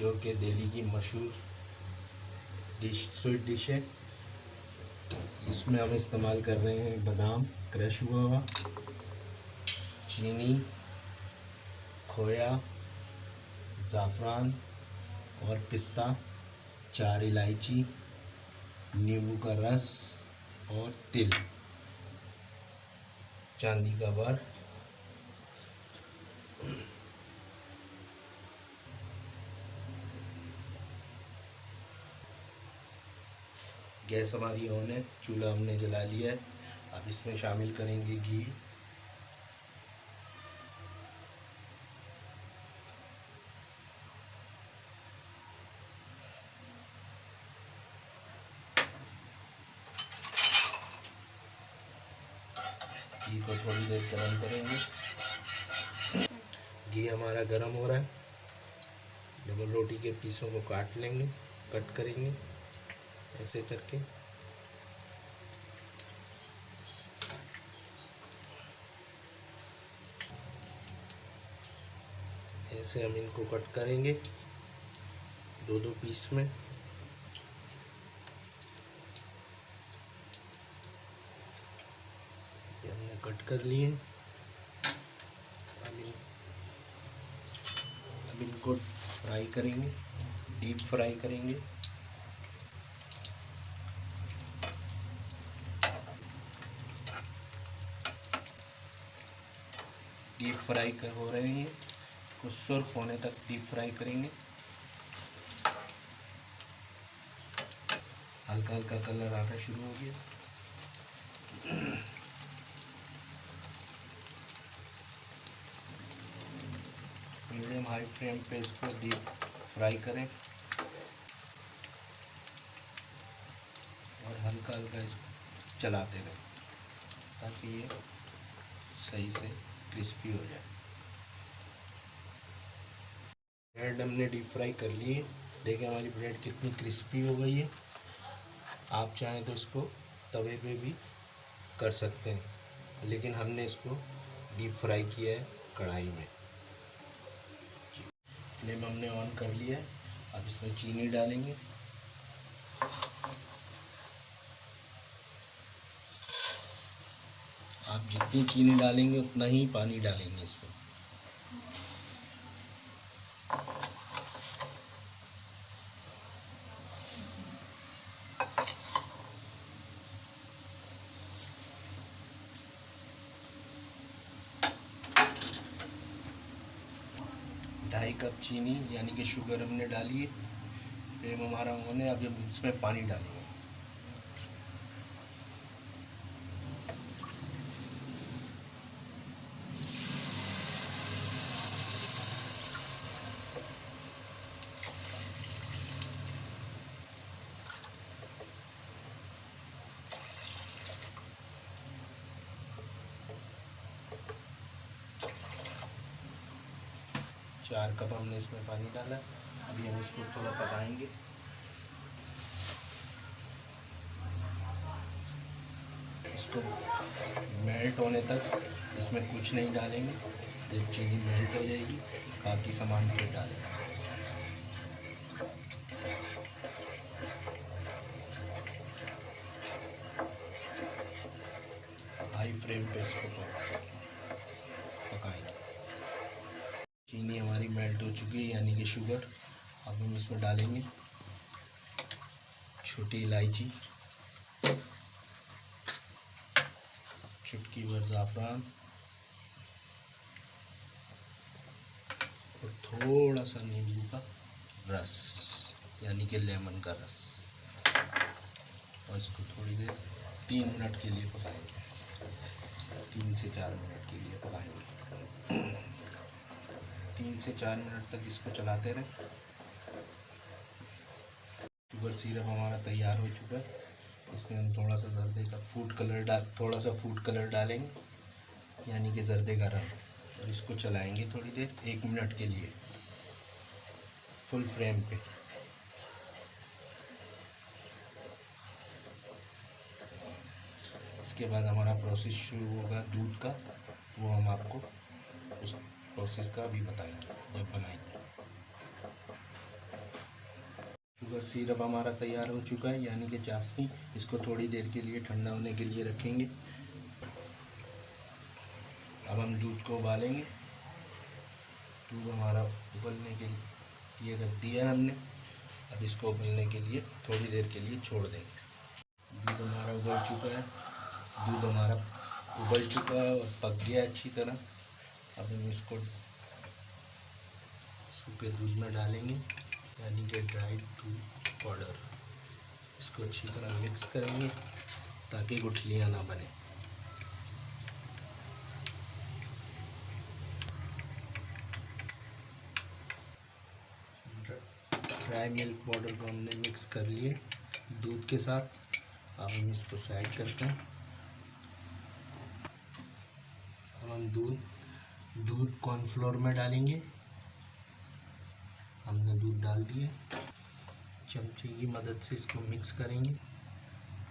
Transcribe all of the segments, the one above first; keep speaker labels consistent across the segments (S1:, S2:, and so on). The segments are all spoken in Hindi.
S1: जो कि दिल्ली की मशहूर स्वीट डिश है। इसमें हम इस्तेमाल कर रहे हैं बादाम क्रश हुआ हुआ, चीनी, खोया, ज़ाफ़रान और पिस्ता, 4 इलायची, नींबू का रस और तिल, चांदी का बर्फ। गैस हमारी ऑन है, चूल्हा हमने जला लिया है। अब इसमें शामिल करेंगे घी, घी को थोड़ी देर गर्म करेंगे। घी हमारा गर्म हो रहा है। डबल रोटी के पीसों को काट लेंगे, कट करेंगे ऐसे करके। ऐसे हम इनको कट करेंगे 2-2 पीस में। ये हमने कट कर लिए। अब इनको फ्राई करेंगे, डीप फ्राई करेंगे। डीप फ्राई हो रहे हैं, कुछ सुर्ख होने तक डीप फ्राई करेंगे। हल्का हल्का कलर आना शुरू हो गया। मीडियम हाई फ्लेम पे इसको डीप फ्राई करें और हल्का हल्का इसको चलाते रहें ताकि ये सही से क्रिस्पी हो जाए। ब्रेड हमने डीप फ्राई कर लिए। देखिए हमारी ब्रेड कितनी क्रिस्पी हो गई है। आप चाहें तो इसको तवे पे भी कर सकते हैं, लेकिन हमने इसको डीप फ्राई किया है कढ़ाई में। फ्लेम हमने ऑन कर लिया है। अब इसमें चीनी डालेंगे। आप जितनी चीनी डालेंगे उतना ही पानी डालेंगे इसमें। ढाई कप चीनी यानी कि शुगर हमने डाली है। फ्लेम हमारा ऑन है। अब हम इसमें पानी डालेंगे। 4 कप हमने इसमें पानी डाला। अभी हम इसको थोड़ा पकाएंगे। इसको मेल्ट होने तक इसमें कुछ नहीं डालेंगे। जब चीनी मेल्ट हो जाएगी बाकी सामान फिर डालेंगे। हाई फ्लेम पे इसको पकाएंगे। चीनी हमारी मेल्ट हो चुकी है यानी कि शुगर। अब हम इसमें डालेंगे छोटी इलायची, चुटकी भर ज़ाफ़रान और थोड़ा सा नींबू का रस यानी कि लेमन का रस। और इसको थोड़ी देर 3 मिनट के लिए पकाएंगे। 3 से 4 मिनट के लिए पकाएंगे। 3 से 4 मिनट तक इसको चलाते रहें। शुगर सिरप हमारा तैयार हो चुका है। इसमें हम थोड़ा सा जर्दे का फूड कलर डालेंगे यानी कि जर्दे का रंग। और इसको चलाएंगे थोड़ी देर 1 मिनट के लिए फुल फ्लेम पे। इसके बाद हमारा प्रोसेस शुरू होगा दूध का। वो हम आपको उस प्रोसेस का भी बताएंगे जब बनाएंगे। शुगर सिरप हमारा तैयार हो चुका है, यानी कि चाशनी। इसको थोड़ी देर के लिए ठंडा होने के लिए रखेंगे। अब हम दूध को उबालेंगे। दूध हमारा उबलने के लिए रख दिया है हमने। अब इसको उबलने के लिए थोड़ी देर के लिए छोड़ देंगे। दूध हमारा उबल चुका है। दूध हमारा उबल चुका है और पक गया अच्छी तरह। अब हम इसको सूखे दूध में डालेंगे, यानी कि ड्राई दूध पाउडर। इसको अच्छी तरह मिक्स करेंगे ताकि गुठलियाँ ना बने। ड्राई मिल्क पाउडर को हमने मिक्स कर लिए दूध के साथ। अब हम इसको साइड करते हैं। अब हम दूध कॉर्नफ्लोर में डालेंगे। हमने दूध डाल दिए। चमचे की मदद से इसको मिक्स करेंगे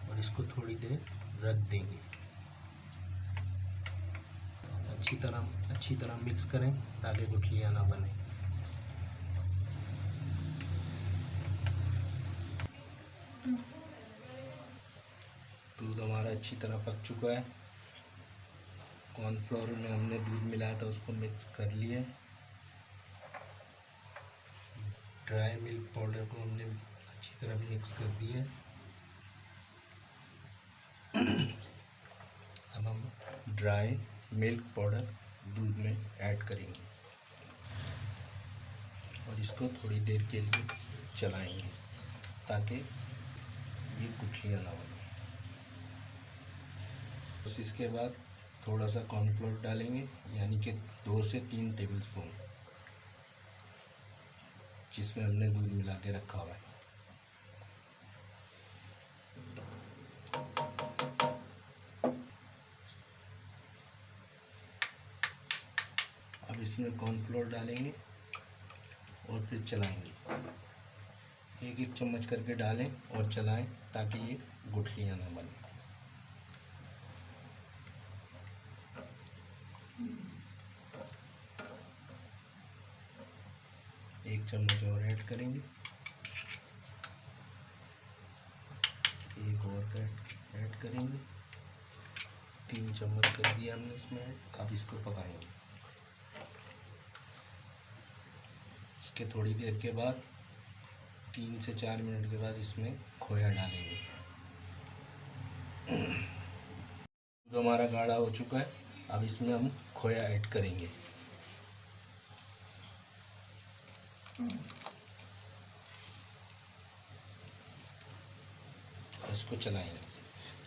S1: और इसको थोड़ी देर रख देंगे। अच्छी तरह मिक्स करें ताकि गुठलियाँ ना बने। दूध हमारा अच्छी तरह पक चुका है। कॉर्नफ्लोर में हमने दूध मिलाया था, उसको मिक्स कर लिए। ड्राई मिल्क पाउडर को हमने अच्छी तरह मिक्स कर दिया। अब हम ड्राई मिल्क पाउडर दूध में ऐड करेंगे और इसको थोड़ी देर के लिए चलाएंगे ताकि ये गुठलियाँ ना बने। बस इसके बाद थोड़ा सा कॉर्नफ्लोर डालेंगे, यानी कि 2 से 3 टेबलस्पून, जिसमें हमने दूध मिला के रखा हुआ है। अब इसमें कॉर्नफ्लोर डालेंगे और फिर चलाएंगे। एक चम्मच करके डालें और चलाएं ताकि ये गुठलियाँ ना बने। एक चम्मच और ऐड करेंगे। एक और ऐड करेंगे। 3 चम्मच कर दिया हमने इसमें। अब इसको पकाएंगे। इसके थोड़ी देर के बाद 3 से 4 मिनट के बाद इसमें खोया डालेंगे। जो हमारा गाढ़ा हो चुका है, अब इसमें हम खोया ऐड करेंगे। इसको चलाएंगे।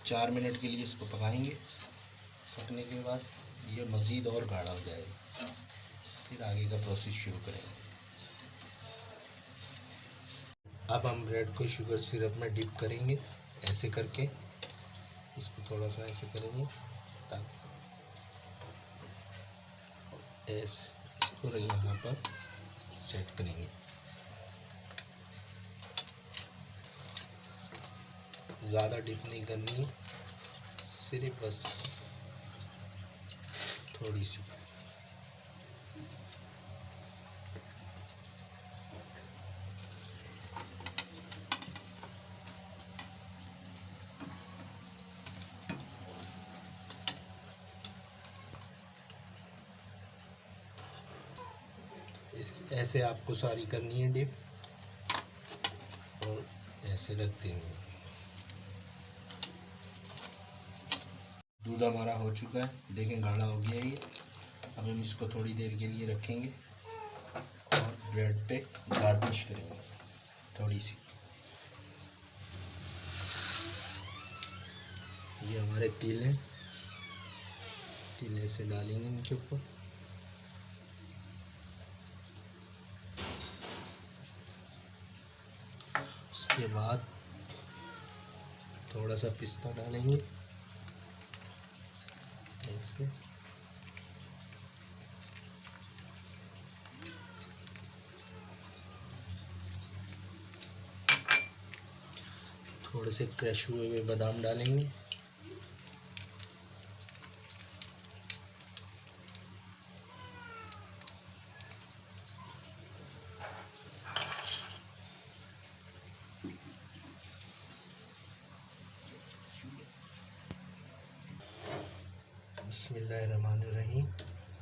S1: 4 मिनट के लिए इसको पकाएंगे। पकने के बाद ये मज़ीद और गाढ़ा हो जाएगा। फिर आगे का प्रोसेस शुरू करेंगे। अब हम ब्रेड को शुगर सिरप में डिप करेंगे, ऐसे करके। इसको थोड़ा सा ऐसे करेंगे ताकि इसको यहाँ पर सेट करेंगे। ज़्यादा डिप नहीं करनी है, सिर्फ बस थोड़ी सी। ऐसे आपको सारी करनी है डिप, और ऐसे रख देंगे। दूध हमारा हो चुका है, देखें गाढ़ा हो गया ये। अब हम इसको थोड़ी देर के लिए रखेंगे और ब्रेड पे गार्निश करेंगे थोड़ी सी। ये हमारे तिल हैं, तिल ऐसे डालेंगे इनके ऊपर। उसके बाद थोड़ा सा पिस्ता डालेंगे ऐसे। थोड़े से क्रश हुए हुए बादाम डालेंगे। बिस्मिल्लाहिर्रहमानिर्रहीम।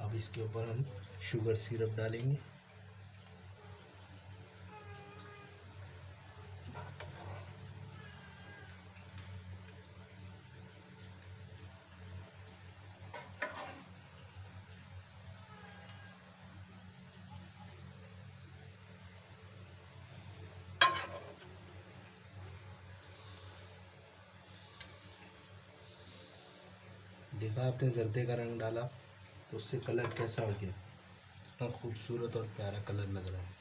S1: अब इसके ऊपर हम शुगर सिरप डालेंगे। देखा आपने जर्दे का रंग डाला तो उससे कलर कैसा हो गया, इतना खूबसूरत और प्यारा कलर लग रहा है।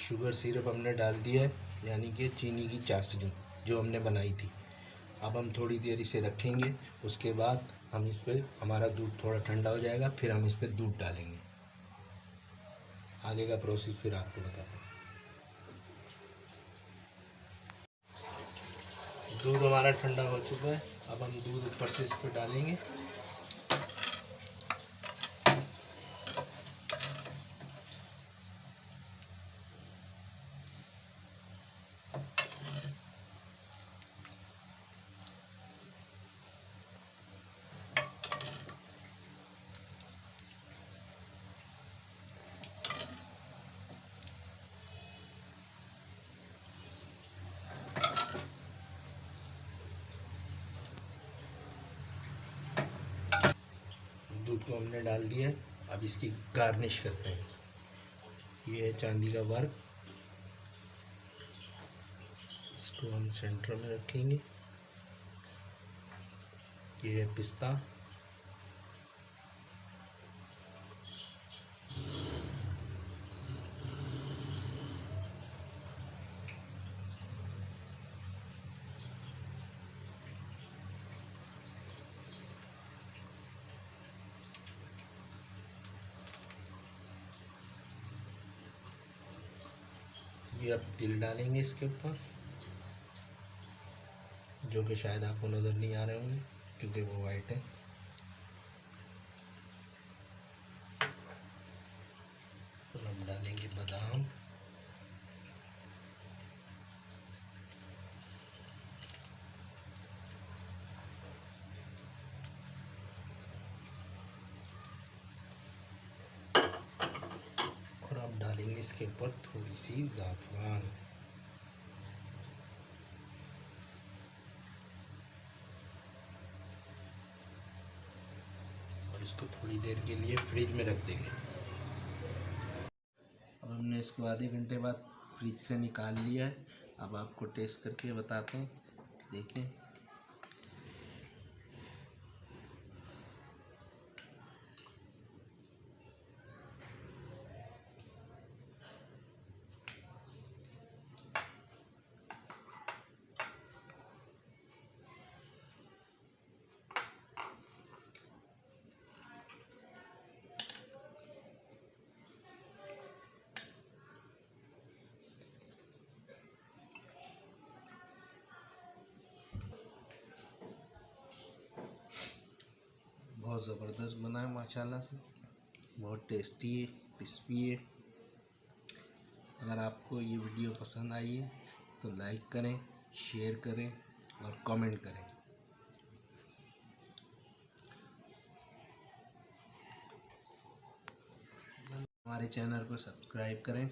S1: शुगर सिरप हमने डाल दिया है, यानी कि चीनी की चाशनी जो हमने बनाई थी। अब हम थोड़ी देर इसे रखेंगे, उसके बाद हम इस पर, हमारा दूध थोड़ा ठंडा हो जाएगा, फिर हम इस पर दूध डालेंगे। आगे का प्रोसेस फिर आपको बताते हैं। दूध हमारा ठंडा हो चुका है, अब हम दूध ऊपर से इस पर डालेंगे। दूध को हमने डाल दिया है, अब इसकी गार्निश करते हैं। ये है चांदी का वर्क, इसको हम सेंटर में रखेंगे। ये है पिस्ता, ये अब तिल डालेंगे इसके ऊपर, जो कि शायद आपको नज़र नहीं आ रहे होंगे क्योंकि वो वाइट है। और हम डालेंगे बादाम, और अब डालेंगे इसके ऊपर थोड़ी सी ज़ाफ़रान। और इसको थोड़ी देर के लिए फ्रिज में रख देंगे। अब हमने इसको आधे घंटे बाद फ्रिज से निकाल लिया है। अब आपको टेस्ट करके बताते हैं, देखें। बहुत ज़बरदस्त बना है माशाल्लाह से, बहुत टेस्टी है, क्रिस्पी है। अगर आपको ये वीडियो पसंद आई है तो लाइक करें, शेयर करें और कमेंट करें। हमारे चैनल को सब्सक्राइब करें।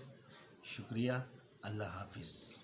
S1: शुक्रिया। अल्लाह हाफिज़।